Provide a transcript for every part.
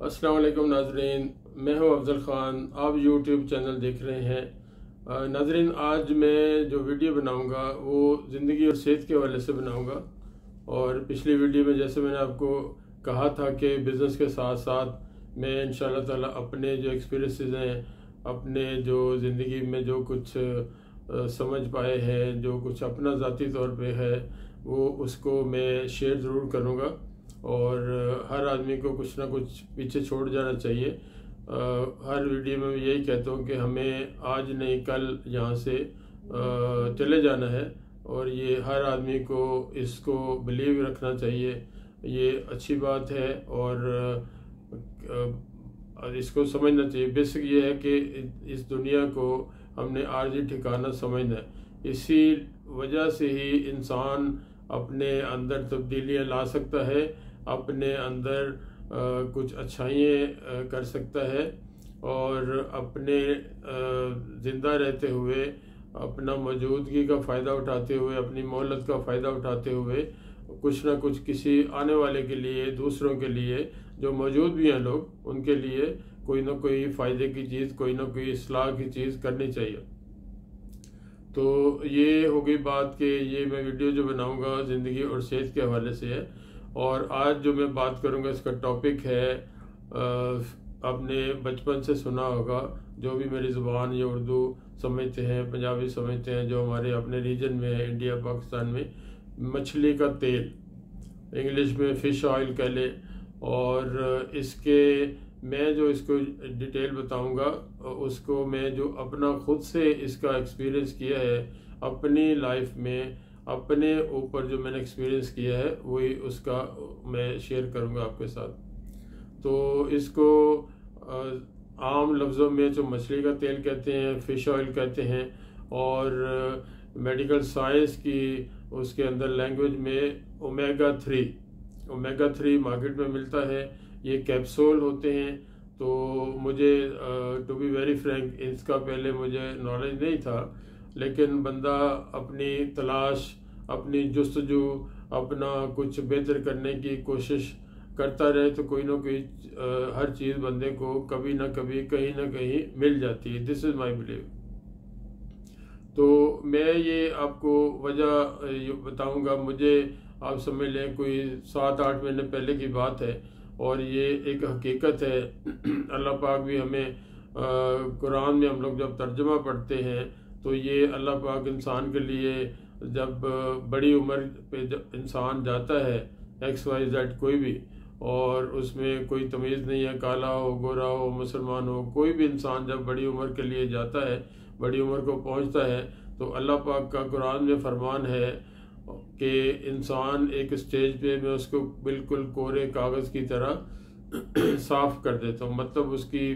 अस्सलाम वालेकुम नाजरीन, मैं हूं अफजल ख़ान। आप यूट्यूब चैनल देख रहे हैं। नाजरीन, आज मैं जो वीडियो बनाऊंगा वो ज़िंदगी और सेहत के हवाले से बनाऊंगा। और पिछली वीडियो में जैसे मैंने आपको कहा था कि बिज़नेस के साथ साथ मैं इंशाल्लाह ताला अपने जो एक्सपीरियंसेस हैं, अपने जो ज़िंदगी में जो कुछ समझ पाए हैं, जो कुछ अपना ज़ाती तौर पे है, वो उसको मैं शेयर ज़रूर करूँगा। और हर आदमी को कुछ ना कुछ पीछे छोड़ जाना चाहिए। हर वीडियो में मैं यही कहता हूँ कि हमें आज नहीं कल यहाँ से चले जाना है, और ये हर आदमी को इसको बिलीव रखना चाहिए। ये अच्छी बात है और इसको समझना चाहिए। बेसिक ये है कि इस दुनिया को हमने आर्जी ठिकाना समझना है। इसी वजह से ही इंसान अपने अंदर तब्दीलियाँ ला सकता है, अपने अंदर कुछ अच्छाइयाँ कर सकता है, और अपने ज़िंदा रहते हुए अपना मौजूदगी का फ़ायदा उठाते हुए, अपनी मोहलत का फ़ायदा उठाते हुए कुछ ना कुछ किसी आने वाले के लिए, दूसरों के लिए, जो मौजूद भी हैं लोग, उनके लिए कोई ना कोई फ़ायदे की चीज़, कोई ना कोई इस्लाह की चीज़ करनी चाहिए। तो ये हो गई बात कि ये मैं वीडियो जो बनाऊंगा ज़िंदगी और सेहत के हवाले से है। और आज जो मैं बात करूंगा इसका टॉपिक है, आपने बचपन से सुना होगा, जो भी मेरी ज़ुबान या उर्दू समझते हैं, पंजाबी समझते हैं, जो हमारे अपने रीजन में है, इंडिया पाकिस्तान में, मछली का तेल, इंग्लिश में फ़िश ऑयल कह ले। और इसके मैं जो इसको डिटेल बताऊंगा, उसको मैं जो अपना खुद से इसका एक्सपीरियंस किया है अपनी लाइफ में, अपने ऊपर जो मैंने एक्सपीरियंस किया है, वही उसका मैं शेयर करूंगा आपके साथ। तो इसको आम लफ्ज़ों में जो मछली का तेल कहते हैं, फ़िश ऑयल कहते हैं, और मेडिकल साइंस की उसके अंदर लैंग्वेज में ओमेगा 3 मार्केट में मिलता है। ये कैप्सूल होते हैं। तो मुझे टू बी वेरी फ्रैंक, इसका पहले मुझे नॉलेज नहीं था, लेकिन बंदा अपनी तलाश, अपनी जुस्तजू, अपना कुछ बेहतर करने की कोशिश करता रहे तो कोई ना कोई हर चीज़ बंदे को कभी ना कभी, कहीं ना कहीं मिल जाती है। This is my believe. तो मैं ये आपको वजह बताऊंगा। मुझे आप समझ लें कोई 7-8 महीने पहले की बात है, और ये एक हकीकत है। अल्लाह पाक भी हमें कुरान में हम लोग जब तर्जुमा पढ़ते हैं तो ये अल्लाह पाक इंसान के लिए, जब बड़ी उम्र पे जब इंसान जाता है, XYZ कोई भी, और उसमें कोई तमीज़ नहीं है, काला हो, गोरा हो, मुसलमान हो, कोई भी इंसान जब बड़ी उम्र के लिए जाता है, बड़ी उम्र को पहुंचता है, तो अल्लाह पाक का कुरान में फरमान है कि इंसान एक स्टेज पे मैं उसको बिल्कुल कोरे कागज़ की तरह साफ़ कर देता हूँ। मतलब उसकी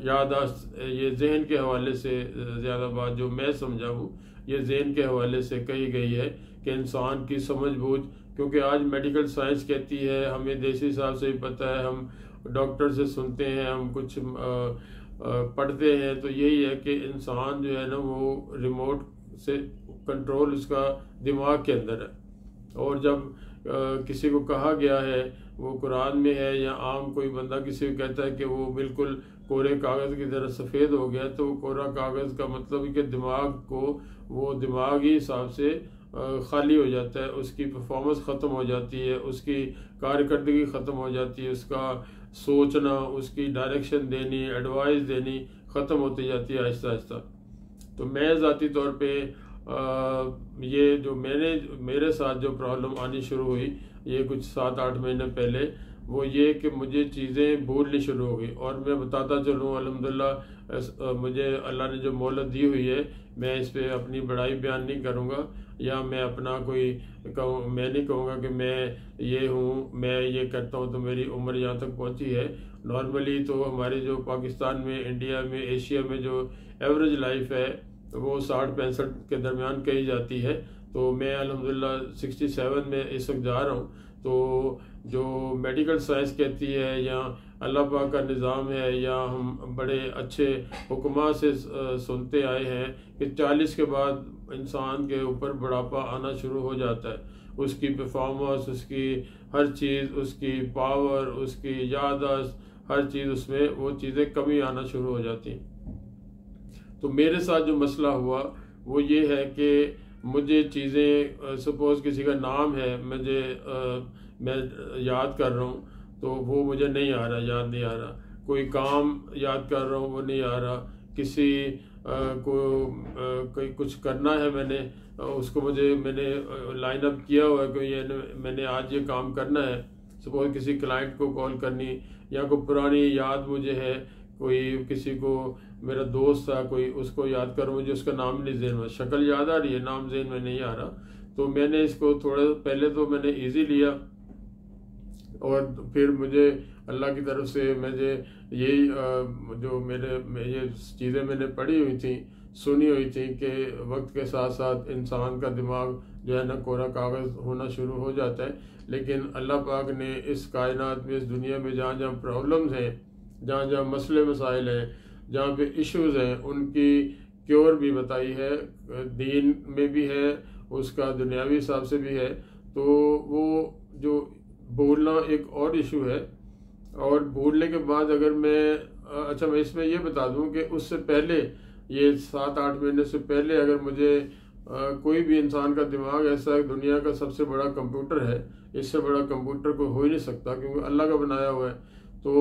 यादाश्त, ये जहन के हवाले से ज़्यादा बात जो मैं समझा हूँ, ये जहन के हवाले से कही गई है कि इंसान की समझ बूझ, क्योंकि आज मेडिकल साइंस कहती है, हमें देसी हिसाब से भी पता है, हम डॉक्टर से सुनते हैं, हम कुछ पढ़ते हैं, तो यही है कि इंसान जो है ना, वो रिमोट से कंट्रोल उसका दिमाग के अंदर है। और जब किसी को कहा गया है, वो कुरान में है, या आम कोई बंदा किसी को कहता है कि वो बिल्कुल कोरे कागज़ की तरह सफ़ेद हो गया, तो वो कोरा कागज़ का मतलब है कि दिमाग को, वो दिमागी हिसाब से खाली हो जाता है, उसकी परफॉर्मेंस ख़त्म हो जाती है, उसकी कारकर्दगी ख़त्म हो जाती है, उसका सोचना, उसकी डायरेक्शन देनी, एडवाइस देनी ख़त्म होती जाती है आहिस्ता आहिस्ता। तो मैं ज़ाती तौर पे ये जो मेरे साथ जो प्रॉब्लम आनी शुरू हुई, ये कुछ 7-8 महीने पहले, वो ये कि मुझे चीज़ें भूलनी शुरू हो गई। और मैं बताता चलूँ, अल्हम्दुलिल्लाह मुझे अल्लाह ने जो मोहलत दी हुई है, मैं इस पे अपनी बड़ाई बयान नहीं करूँगा, या मैं अपना मैं नहीं कहूँगा कि मैं ये हूँ, मैं ये करता हूँ तो मेरी उम्र यहाँ तक पहुँची है। नॉर्मली तो हमारे जो पाकिस्तान में, इंडिया में, एशिया में जो एवरेज लाइफ है वो 60-65 के दरमियान कही जाती है। तो मैं अल्हम्दुलिल्लाह 67 में इस वक्त जा रहा हूँ। तो जो मेडिकल साइंस कहती है, या अल्लाह पाक का निज़ाम है, या हम बड़े अच्छे हुक्मा से सुनते आए हैं कि 40 के बाद इंसान के ऊपर बुढ़ापा आना शुरू हो जाता है। उसकी परफॉर्मेंस, उसकी हर चीज़, उसकी पावर, उसकी याददाश्त, हर चीज़ उसमें वो चीज़ें कमी आना शुरू हो जाती। तो मेरे साथ जो मसला हुआ वो ये है कि मुझे चीज़ें सपोज़ किसी का नाम है मैं याद कर रहा हूँ तो वो मुझे नहीं आ रहा, याद नहीं आ रहा। कोई काम याद कर रहा हूँ वो नहीं आ रहा। किसी को कोई कुछ करना है उसको मैंने लाइन अप किया हुआ है कि मैंने आज ये काम करना है। सपोज किसी क्लाइंट को कॉल करनी या कोई पुरानी याद मुझे है, कोई किसी को मेरा दोस्त था कोई, उसको याद करो, मुझे उसका नाम नहीं ज़हन में, शक्ल याद आ रही है, नाम ज़हन में नहीं आ रहा। तो मैंने इसको थोड़ा पहले तो मैंने ईजी लिया और फिर मुझे अल्लाह की तरफ से मुझे यही जो ये चीज़ें मैंने पढ़ी हुई थी, सुनी हुई थी कि वक्त के साथ साथ इंसान का दिमाग जो है ना कोरा कागज़ होना शुरू हो जाता है। लेकिन अल्लाह पाक ने इस कायनात में, इस दुनिया में जहाँ जहाँ प्रॉब्लम्स हैं, जहाँ जहाँ मसले मसाइल हैं, जहाँ पे इश्यूज़ हैं, उनकी क्योर भी बताई है, दीन में भी है, उसका दुनियावी हिसाब से भी है। तो वो जो भूलना एक और इशू है। और भूलने के बाद अगर मैं इसमें ये बता दूं कि उससे पहले ये 7-8 महीने से पहले अगर मुझे कोई भी इंसान का दिमाग ऐसा दुनिया का सबसे बड़ा कंप्यूटर है, इससे बड़ा कंप्यूटर कोई हो ही नहीं सकता क्योंकि अल्लाह का बनाया हुआ है। तो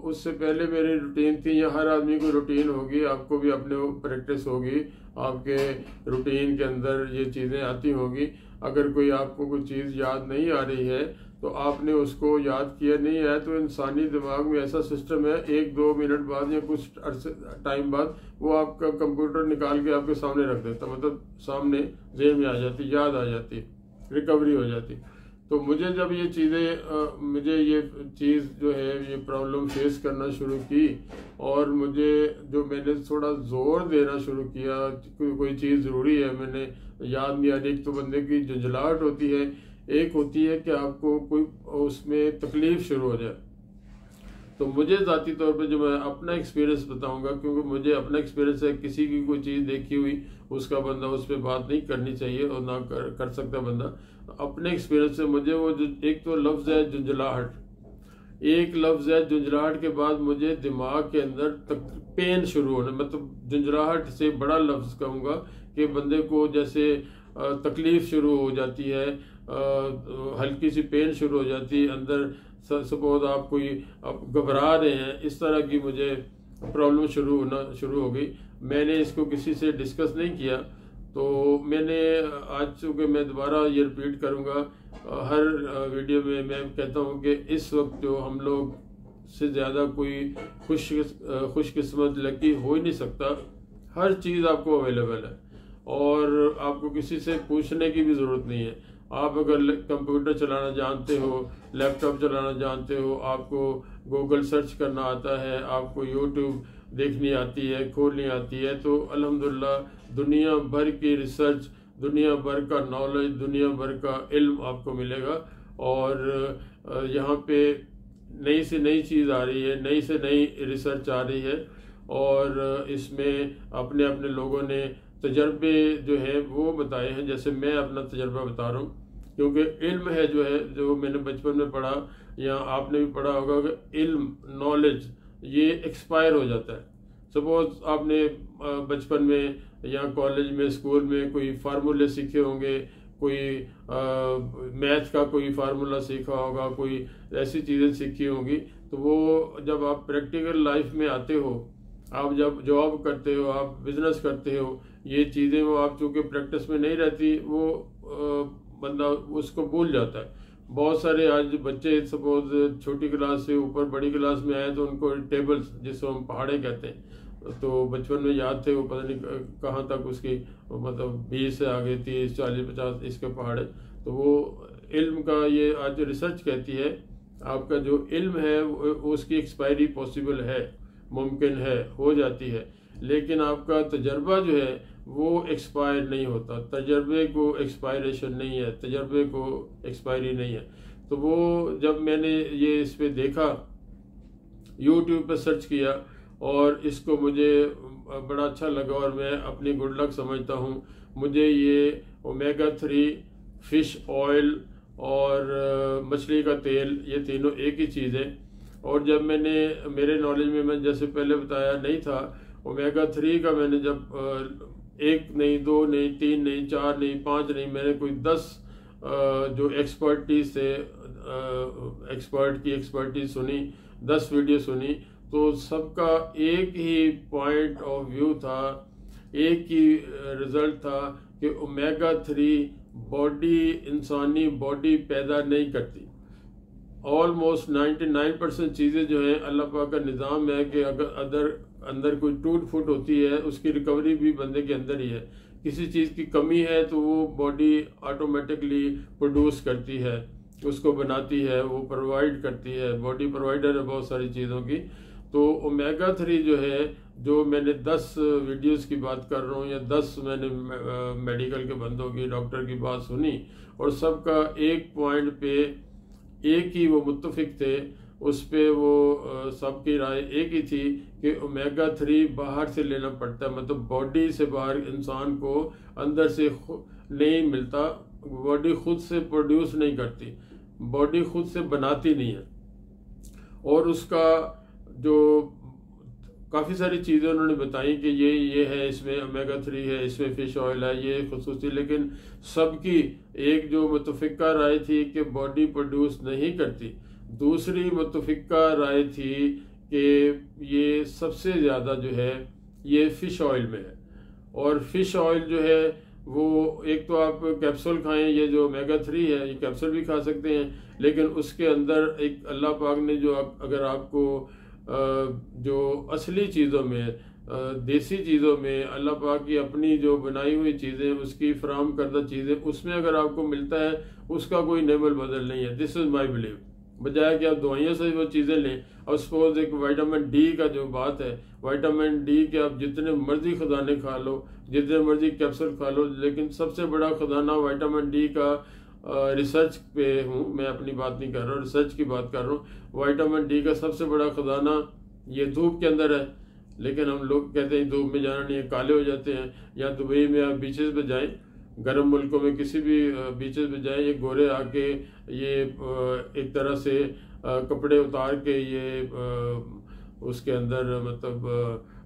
उससे पहले मेरी रूटीन थी, या हर आदमी को रूटीन होगी, आपको भी अपने प्रैक्टिस होगी, आपके रूटीन के अंदर ये चीज़ें आती होंगी। अगर कोई आपको कोई चीज़ याद नहीं आ रही है तो आपने उसको याद किया नहीं है, तो इंसानी दिमाग में ऐसा सिस्टम है 1-2 मिनट बाद या कुछ टाइम बाद वो आपका कंप्यूटर निकाल के आपके सामने रख देता, मतलब सामने ज़हन में आ जाती, याद आ जाती, रिकवरी हो जाती। तो मुझे जब ये चीज़ जो है ये प्रॉब्लम फेस करना शुरू की और मैंने थोड़ा जोर देना शुरू किया, कोई चीज़ ज़रूरी है, मैंने याद नहीं आ रही। एक तो बंदे की झंझलाहट होती है, एक होती है कि आपको कोई उसमें तकलीफ शुरू हो जाए। तो मुझे ज़ाती तौर पे जो मैं अपना एक्सपीरियंस बताऊंगा, क्योंकि मुझे अपना एक्सपीरियंस है, किसी की कोई चीज़ देखी हुई उसका बंदा उस पर बात नहीं करनी चाहिए और ना कर सकता बंदा। अपने एक्सपीरियंस से मुझे वो जो एक तो लफ्ज़ है झुंझलाहट, एक लफ्ज़ है झुंझलाहट के बाद मुझे दिमाग के अंदर पेन शुरू होना, मतलब झुंझलाहट से बड़ा लफ्ज़ कहूँगा कि बंदे को जैसे तकलीफ शुरू हो जाती है, हल्की सी पेन शुरू हो जाती है अंदर। सपोज आप घबरा रहे हैं, इस तरह की मुझे प्रॉब्लम शुरू हो गई। मैंने इसको किसी से डिस्कस नहीं किया, तो मैंने आज चूँकि मैं दोबारा ये रिपीट करूँगा हर वीडियो में, मैं कहता हूँ कि इस वक्त जो हम लोग से ज़्यादा कोई खुशकिस्मत लकी हो ही नहीं सकता। हर चीज़ आपको अवेलेबल है और आपको किसी से पूछने की भी ज़रूरत नहीं है। आप अगर कंप्यूटर चलाना जानते हो, लैपटॉप चलाना जानते हो, आपको गूगल सर्च करना आता है, आपको यूट्यूब देखनी आती है, खोलनी आती है, तो अल्हम्दुलिल्लाह दुनिया भर की रिसर्च, दुनिया भर का नॉलेज, दुनिया भर का इल्म आपको मिलेगा। और यहाँ पे नई से नई चीज़ आ रही है, नई से नई रिसर्च आ रही है और इसमें अपने अपने लोगों ने तजर्बे जो है वो बताए हैं। जैसे मैं अपना तजर्बा बता रहा हूँ, क्योंकि इल्म है जो मैंने बचपन में पढ़ा या आपने भी पढ़ा होगा कि इल्म, नॉलेज ये एक्सपायर हो जाता है। सपोज आपने बचपन में या कॉलेज में, स्कूल में कोई फार्मूले सीखे होंगे, कोई मैथ का कोई फार्मूला सीखा होगा, कोई ऐसी चीज़ें सीखी होंगी, तो वो जब आप प्रैक्टिकल लाइफ में आते हो, आप जब जॉब करते हो, आप बिजनेस करते हो, ये चीज़ें वो आप चूँकि प्रैक्टिस में नहीं रहती, वो बंदा उसको भूल जाता है। बहुत सारे आज बच्चे सपोज छोटी क्लास से ऊपर बड़ी क्लास में आए तो उनको टेबल्स, जिसको हम पहाड़े कहते हैं, तो बचपन में याद थे, वो पता नहीं कहाँ तक उसकी मतलब 20 से आगे 30, 40, 50 इसके पहाड़े। तो वो इल्म का ये आज रिसर्च कहती है, आपका जो इल्म है उसकी एक्सपायरी पॉसिबल है, मुमकिन है, हो जाती है, लेकिन आपका तजर्बा जो है वो एक्सपायर नहीं होता। तजर्बे को एक्सपायरेशन नहीं है, तजर्बे को एक्सपायरी नहीं है। तो वो जब मैंने ये इस पे देखा, यूट्यूब पे सर्च किया और इसको मुझे बड़ा अच्छा लगा और मैं अपनी गुड लक समझता हूँ। मुझे ये ओमेगा 3, फिश ऑयल और मछली का तेल, ये तीनों एक ही चीज़ है और जब मेरे नॉलेज में, मैं जैसे पहले बताया नहीं था, ओमेगा 3 का मैंने जब 1 नहीं, 2 नहीं, 3 नहीं, 4 नहीं, 5 नहीं, मैंने कोई 10 जो एक्सपर्टीज से एक्सपर्ट की एक्सपर्टीज सुनी, 10 वीडियो सुनी, तो सबका एक ही पॉइंट ऑफ व्यू था, एक ही रिजल्ट था कि ओमेगा 3 इंसानी बॉडी पैदा नहीं करती। ऑलमोस्ट 99% चीज़ें जो है अल्लाह पाक का निज़ाम है कि अगर अंदर कोई टूट फूट होती है, उसकी रिकवरी भी बंदे के अंदर ही है। किसी चीज़ की कमी है तो वो बॉडी ऑटोमेटिकली प्रोड्यूस करती है, उसको बनाती है, वो प्रोवाइड करती है। बॉडी प्रोवाइडर है बहुत सारी चीज़ों की। तो ओमेगा 3 जो है, जो मैंने 10 वीडियोस की बात कर रहा हूँ, या 10 मैंने मेडिकल के बंदों की, डॉक्टर की बात सुनी, और सबका एक पॉइंट पे एक ही वो मुत्तफिक थे, उस पे वो सबकी राय एक ही थी कि ओमेगा 3 बाहर से लेना पड़ता है, मतलब बॉडी से बाहर इंसान को अंदर से नहीं मिलता, बॉडी खुद से प्रोड्यूस नहीं करती, बॉडी खुद से बनाती नहीं है। और उसका जो काफ़ी सारी चीज़ें उन्होंने बताई कि ये है, इसमें ओमेगा 3 है, इसमें फ़िश ऑयल है, ये खुसूसी, लेकिन सबकी एक जो मुतफ़िका राय थी कि बॉडी प्रोड्यूस नहीं करती, दूसरी मुतफ़िका राय थी कि ये सबसे ज़्यादा जो है ये फ़िश ऑयल में है। और फ़िश ऑयल जो है वो, एक तो आप कैप्सूल खाएं, ये जो ओमेगा 3 है ये कैप्सूल भी खा सकते हैं, लेकिन उसके अंदर एक अल्लाह पाक ने जो अगर आपको जो असली चीज़ों में, देसी चीज़ों में अल्लाह पाक की अपनी जो बनाई हुई चीज़ें, उसकी फराम करदा चीज़ें, उसमें अगर आपको मिलता है, उसका कोई नेमल बदल नहीं है। This is my believe. बजाय कि आप दवाइयों से वो चीज़ें लें। अब सपोज एक विटामिन डी का जो बात है, विटामिन डी के आप जितने मर्जी खजाने खा लो, जितने मर्जी कैप्सूल खा लो, लेकिन सबसे बड़ा खजाना विटामिन डी का, रिसर्च पे हूँ मैं, अपनी बात नहीं कर रहा हूँ, रिसर्च की बात कर रहा हूँ। विटामिन डी का सबसे बड़ा खजाना ये धूप के अंदर है, लेकिन हम लोग कहते हैं धूप में जाना नहीं है, काले हो जाते हैं। या दुबई में आप बीचेस पे जाएं, गर्म मुल्कों में किसी भी बीचेस पे जाएं, ये गोरे आके ये एक तरह से कपड़े उतार के ये उसके अंदर, मतलब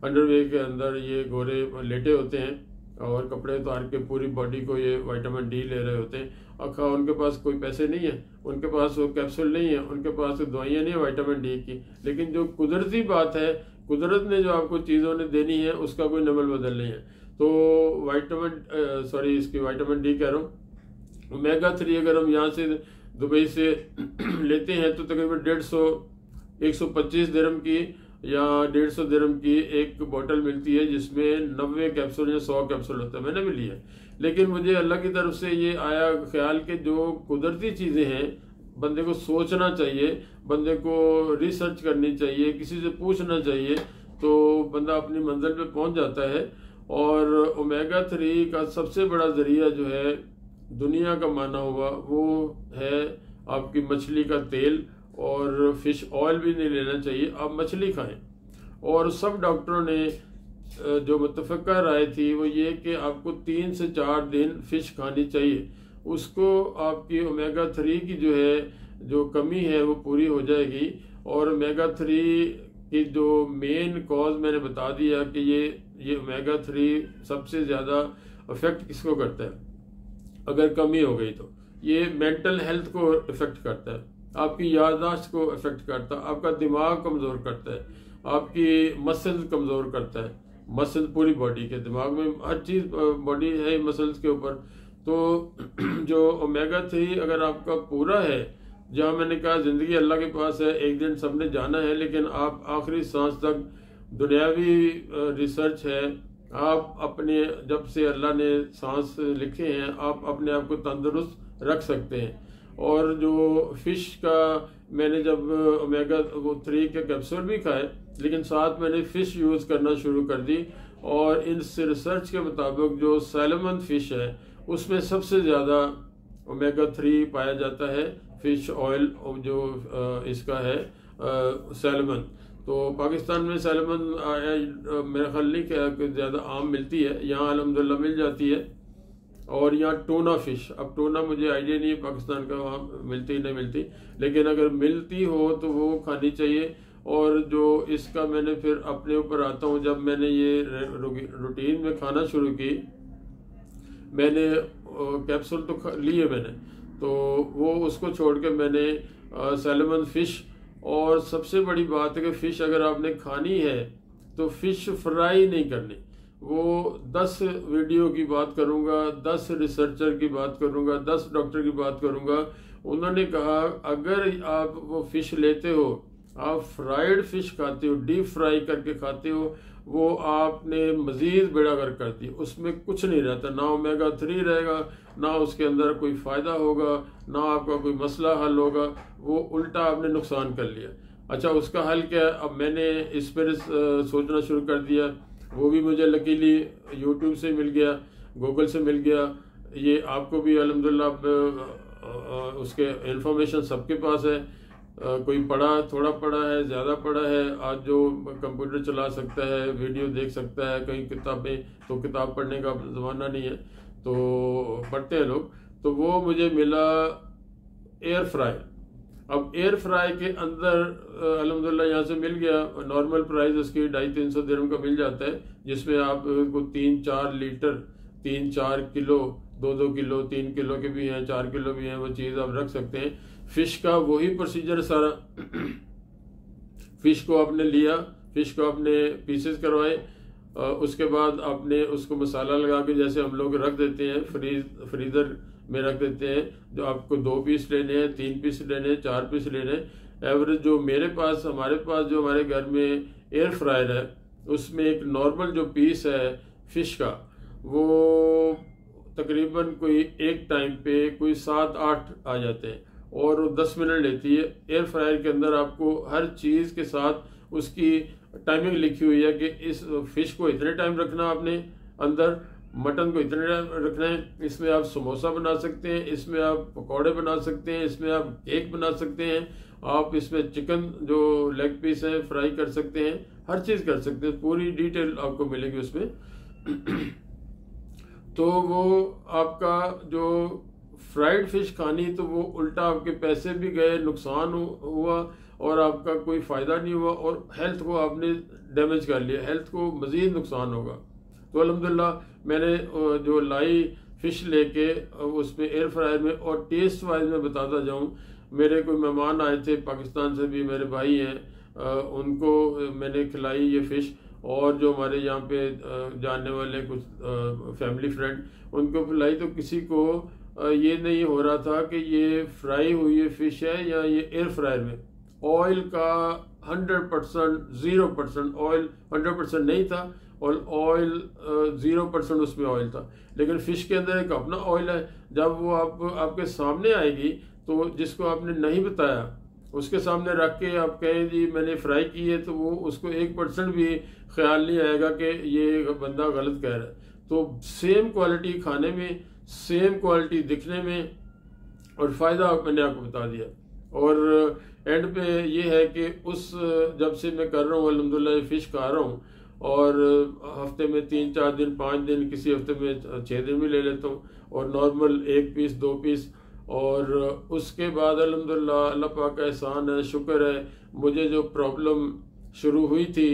अंडरवेयर के अंदर ये गोरे लेटे होते हैं, और कपड़े उतार के पूरी बॉडी को ये विटामिन डी ले रहे होते हैं। और उनके पास कोई पैसे नहीं है, उनके पास वो कैप्सूल नहीं है, उनके पास दवाइयाँ नहीं है विटामिन डी की, लेकिन जो कुदरती बात है, कुदरत ने जो आपको चीज़ों ने देनी है, उसका कोई नमल बदल नहीं है। तो इसकी विटामिन डी कह रहा हूँ, ओमेगा 3 अगर हम यहाँ से दुबई से लेते हैं तो तकरीबन 150 दिरहम की या 150 दिरहम की एक बोतल मिलती है, जिसमें 90 कैप्सूल या 100 कैप्सूल होता है। मैंने भी लिया, लेकिन मुझे अल्लाह की तरफ से ये आया ख्याल के जो कुदरती चीज़ें हैं, बंदे को सोचना चाहिए, बंदे को रिसर्च करनी चाहिए, किसी से पूछना चाहिए, तो बंदा अपनी मंजिल पे पहुंच जाता है। और ओमेगा 3 का सबसे बड़ा ज़रिया जो है दुनिया का माना हुआ, वो है आपकी मछली का तेल, और फिश ऑयल भी नहीं लेना चाहिए, आप मछली खाएं। और सब डॉक्टरों ने जो मुतफ़क़ा राय थी वो ये कि आपको 3 से 4 दिन फ़िश खानी चाहिए, उसको आपकी ओमेगा 3 की जो है जो कमी है वो पूरी हो जाएगी। और ओमेगा 3 की जो मेन कॉज मैंने बता दिया कि ये ओमेगा 3 सबसे ज़्यादा अफेक्ट किसको करता है, अगर कमी हो गई तो ये मेंटल हेल्थ को इफेक्ट करता है, आपकी याददाश्त को इफेक्ट करता है, आपका दिमाग कमज़ोर करता है, आपकी मसल्स कमज़ोर करता है। मसल्स पूरी बॉडी के, दिमाग में हर चीज़ बॉडी है मसल्स के ऊपर। तो जो ओमेगा 3 अगर आपका पूरा है, जहाँ मैंने कहा ज़िंदगी अल्लाह के पास है, एक दिन सबने जाना है, लेकिन आप आखिरी सांस तक, दुनियावी रिसर्च है, आप अपने, जब से अल्लाह ने सांस लिखे हैं, आप अपने आप को तंदुरुस्त रख सकते हैं। और जो फ़िश का, मैंने जब ओमेगा 3 के कैप्सूल भी खाए, लेकिन साथ मैंने फ़िश यूज़ करना शुरू कर दी, और इस रिसर्च के मुताबिक जो सैल्मन फ़िश है उसमें सबसे ज़्यादा ओमेगा 3 पाया जाता है, फ़िश ऑयल जो इसका है सैल्मन। तो पाकिस्तान में सैल्मन मेरा ख्याल नहीं कि ज़्यादा आम मिलती है, यहाँ अल्हम्दुलिल्लाह मिल जाती है। और यहाँ टूना फिश, अब टूना मुझे आइडिया नहीं है पाकिस्तान का वहाँ मिलती नहीं मिलती, लेकिन अगर मिलती हो तो वो खानी चाहिए। और जो इसका मैंने फिर अपने ऊपर आता हूँ, जब मैंने ये रूटीन में खाना शुरू की, मैंने कैप्सूल तो लिए मैंने, तो वो उसको छोड़ के मैंने सैल्मन फिश, और सबसे बड़ी बात है कि फ़िश अगर आपने खानी है तो फ़िश फ्राई नहीं करनी। वो 10 वीडियो की बात करूँगा, 10 रिसर्चर की बात करूँगा, 10 डॉक्टर की बात करूँगा, उन्होंने कहा अगर आप वो फ़िश लेते हो, आप फ्राइड फ़िश खाते हो, डीप फ्राई करके खाते हो, वो आपने मज़ीद बेड़ा गर्क करती है। उसमें कुछ नहीं रहता, ना ओमेगा 3 रहेगा, ना उसके अंदर कोई फ़ायदा होगा, ना आपका कोई मसला हल होगा, वो उल्टा आपने नुकसान कर लिया। अच्छा, उसका हल क्या है? अब मैंने इस पर सोचना शुरू कर दिया, वो भी मुझे लकीली यूट्यूब से मिल गया, गूगल से मिल गया, ये आपको भी अल्हम्दुलिल्लाह उसके इंफॉर्मेशन सबके पास है। कोई पढ़ा, थोड़ा पढ़ा है, ज़्यादा पढ़ा है, आज जो कंप्यूटर चला सकता है, वीडियो देख सकता है, कहीं किताबें, तो किताब पढ़ने का ज़माना नहीं है तो पढ़ते हैं लोग। तो वो मुझे मिला एयर फ्राई। अब एयर फ्राई के अंदर अल्हम्दुलिल्लाह यहाँ से मिल गया, नॉर्मल प्राइस उसकी 250-300 दिरहम का मिल जाता है, जिसमें आपको 3-4 लीटर, 3-4 किलो, 2-2 किलो, 3 किलो के भी हैं, 4 किलो भी हैं, वो चीज़ आप रख सकते हैं। फ़िश का वही प्रोसीजर सारा। फ़िश को आपने लिया, फ़िश को आपने पीसेस करवाए, उसके बाद आपने उसको मसाला लगा के, जैसे हम लोग रख देते हैं फ्रीज़र में रख देते हैं, जो आपको 2 पीस लेने हैं, 3 पीस लेने हैं, 4 पीस लेने हैं। एवरेज जो हमारे पास जो हमारे घर में एयर फ्रायर है, उसमें एक नॉर्मल जो पीस है फ़िश का, वो तकरीबन कोई एक टाइम पे कोई 7-8 आ जाते हैं, और 10 मिनट लेती है। एयर फ्रायर के अंदर आपको हर चीज़ के साथ उसकी टाइमिंग लिखी हुई है कि इस फ़िश को इतने टाइम रखना आपने अंदर, मटन को इतने टाइम रखना है। इसमें आप समोसा बना सकते हैं, इसमें आप पकौड़े बना सकते हैं, इसमें आप केक बना सकते हैं, आप इसमें चिकन जो लेग पीस है फ्राई कर सकते हैं, हर चीज़ कर सकते हैं, पूरी डिटेल आपको मिलेगी उसमें। तो वो आपका जो फ्राइड फ़िश खानी, तो वो उल्टा आपके पैसे भी गए, नुकसान हुआ, और आपका कोई फ़ायदा नहीं हुआ, और हेल्थ को आपने डैमेज कर लिया, हेल्थ को मज़ीद नुकसान होगा। तो अल्हम्दुलिल्लाह मैंने जो लाई फ़िश लेके उसमें एयर फ्रायर में, और टेस्ट वाइज मैं बताता जाऊँ, मेरे कोई मेहमान आए थे पाकिस्तान से भी, मेरे भाई हैं, उनको मैंने खिलाई ये फ़िश, और जो हमारे यहाँ पे जानने वाले कुछ फैमिली फ्रेंड, उनको खिलाई, तो किसी को ये नहीं हो रहा था कि ये फ्राई हुई फ़िश है या ये एयर फ्रायर में। ऑयल का 100%, 0% ऑयल 100% नहीं था, और ऑयल 0% उसमें ऑयल था, लेकिन फ़िश के अंदर एक अपना ऑयल है। जब वो आपके सामने आएगी, तो जिसको आपने नहीं बताया उसके सामने रख के आप कहें जी मैंने फ्राई की है, तो वो उसको 1% भी ख्याल नहीं आएगा कि ये बंदा गलत कह रहा है। तो सेम क्वालिटी खाने में, सेम क्वालिटी दिखने में, और फ़ायदा मैंने आपको बता दिया। और एंड पे ये है कि जब से मैं कर रहा हूँ अल्हम्दुलिल्लाह, फ़िश खा रहा हूँ, और हफ्ते में 3-4 दिन, 5 दिन, किसी हफ्ते में 6 दिन भी ले लेता हूँ, और नॉर्मल 1 पीस 2 पीस। और उसके बाद अल्हम्दुलिल्लाह अल्लाह पाक का एहसान है, शुक्र है, मुझे जो प्रॉब्लम शुरू हुई थी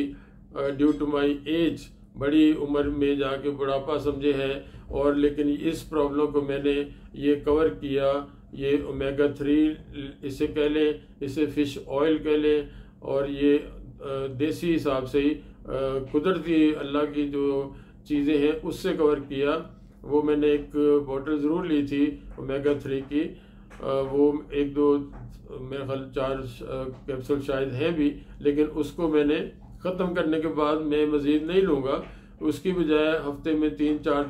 ड्यू टू माई एज, बड़ी उम्र में जाके बुढ़ापा समझे है, और लेकिन इस प्रॉब्लम को मैंने ये कवर किया। ये ओमेगा 3 इसे कह लें, इसे फ़िश ऑयल कह लें, और ये देसी हिसाब से ही कुदरती अल्लाह की जो चीज़ें हैं उससे कवर किया। वो मैंने एक बोतल ज़रूर ली थी ओमेगा 3 की, वो 1-2 मेरे ख्याल 4 कैप्सूल शायद हैं भी, लेकिन उसको मैंने ख़त्म करने के बाद मैं मज़ीद नहीं लूँगा। उसकी बजाय हफ्ते में 3-4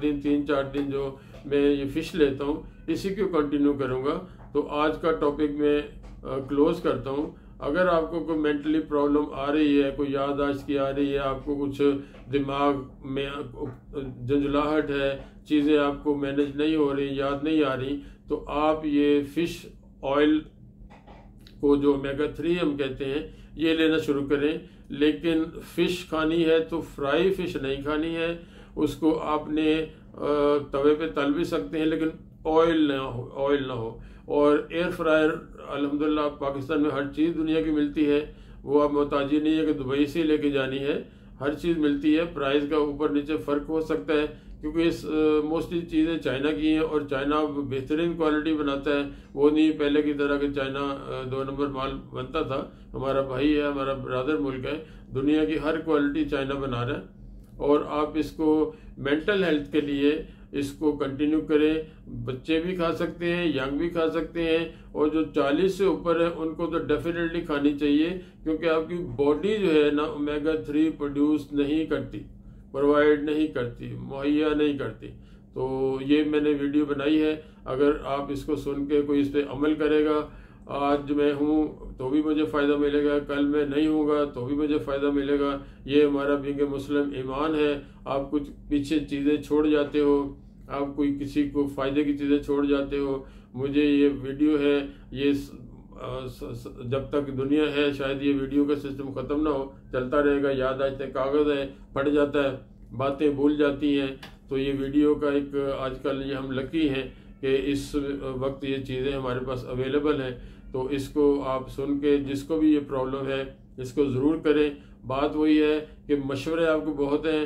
दिन जो मैं ये फ़िश लेता हूँ, इसी को कंटिन्यू करूँगा। तो आज का टॉपिक मैं क्लोज़ करता हूँ। अगर आपको कोई मेंटली प्रॉब्लम आ रही है, कोई याददाश्त की आ रही है, आपको कुछ दिमाग में झंझलाहट है, चीज़ें आपको मैनेज नहीं हो रही, याद नहीं आ रही, तो आप ये फ़िश ऑयल को, जो ओमेगा 3 हम कहते हैं, ये लेना शुरू करें। लेकिन फ़िश खानी है तो फ्राई फ़िश नहीं खानी है, उसको आपने तवे पे तल भी सकते हैं, लेकिन ऑयल ना हो। और एयर फ्रायर अल्हम्दुलिल्लाह पाकिस्तान में हर चीज़ दुनिया की मिलती है, वो अब मोहताजी नहीं है कि दुबई से लेके जानी है, हर चीज़ मिलती है। प्राइस का ऊपर नीचे फ़र्क हो सकता है, क्योंकि इस मोस्टली चीज़ें चाइना की हैं और चाइना बेहतरीन क्वालिटी बनाता है। वो नहीं पहले की तरह कि चाइना 2 नंबर माल बनता था। हमारा भाई है, हमारा ब्रदर मुल्क है, दुनिया की हर क्वालिटी चाइना बना रहा है। और आप इसको मेंटल हेल्थ के लिए इसको कंटिन्यू करें। बच्चे भी खा सकते हैं, यंग भी खा सकते हैं, और जो 40 से ऊपर है उनको तो डेफिनेटली खानी चाहिए, क्योंकि आपकी बॉडी जो है ना ओमेगा 3 प्रोड्यूस नहीं करती, प्रोवाइड नहीं करती, मुहैया नहीं करती। तो ये मैंने वीडियो बनाई है, अगर आप इसको सुन के कोई इस पर अमल करेगा, आज मैं हूँ तो भी मुझे फ़ायदा मिलेगा, कल मैं नहीं हूँगा तो भी मुझे फ़ायदा मिलेगा। ये हमारा बींग मुस्लिम ईमान है। आप कुछ पीछे चीज़ें छोड़ जाते हो, आप कोई किसी को फ़ायदे की चीज़ें छोड़ जाते हो। मुझे ये वीडियो है, ये जब तक दुनिया है शायद ये वीडियो का सिस्टम ख़त्म ना हो, चलता रहेगा। याद आते कागज़ है, फट जाता है, बातें भूल जाती हैं। तो ये वीडियो का एक आजकल ये हम लकी हैं कि इस वक्त ये चीज़ें हमारे पास अवेलेबल हैं। तो इसको आप सुन के जिसको भी ये प्रॉब्लम है इसको ज़रूर करें। बात वही है कि मशवरे आपको बहुत हैं,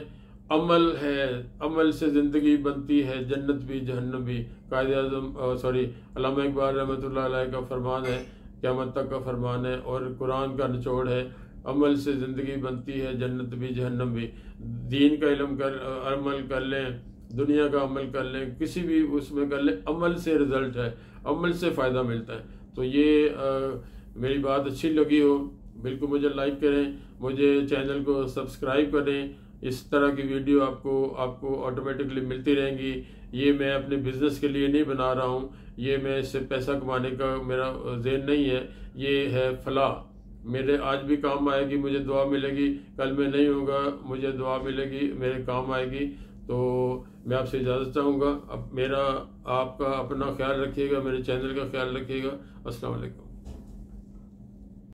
अमल है, अमल से ज़िंदगी बनती है, जन्नत भी जहन्नम भी। कायदे आज़म अल्लामा इकबाल रहमतुल्लाह अलैह का फरमान है, क़यामत तक का फरमान है, और कुरान का निचोड़ है, अमल से ज़िंदगी बनती है, जन्नत भी जहन्नम भी। दीन का इल्म कर अमल कर लें, दुनिया का अमल कर लें, किसी भी उसमें कर लें, अमल से रिज़ल्ट है, अमल से फ़ायदा मिलता है। तो ये मेरी बात अच्छी लगी हो बिल्कुल मुझे लाइक करें, मुझे चैनल को सब्सक्राइब करें। इस तरह की वीडियो आपको ऑटोमेटिकली मिलती रहेंगी। ये मैं अपने बिज़नेस के लिए नहीं बना रहा हूँ, ये मैं इससे पैसा कमाने का मेरा ज़हन नहीं है, ये है फलाह। मेरे आज भी काम आएगी, मुझे दुआ मिलेगी, कल मैं नहीं होगा मुझे दुआ मिलेगी, मेरे काम आएगी। तो मैं आपसे इजाज़त चाहूँगा। अब मेरा आपका अपना ख्याल रखिएगा, मेरे चैनल का ख्याल रखिएगा। अस्सलाम वालेकुम।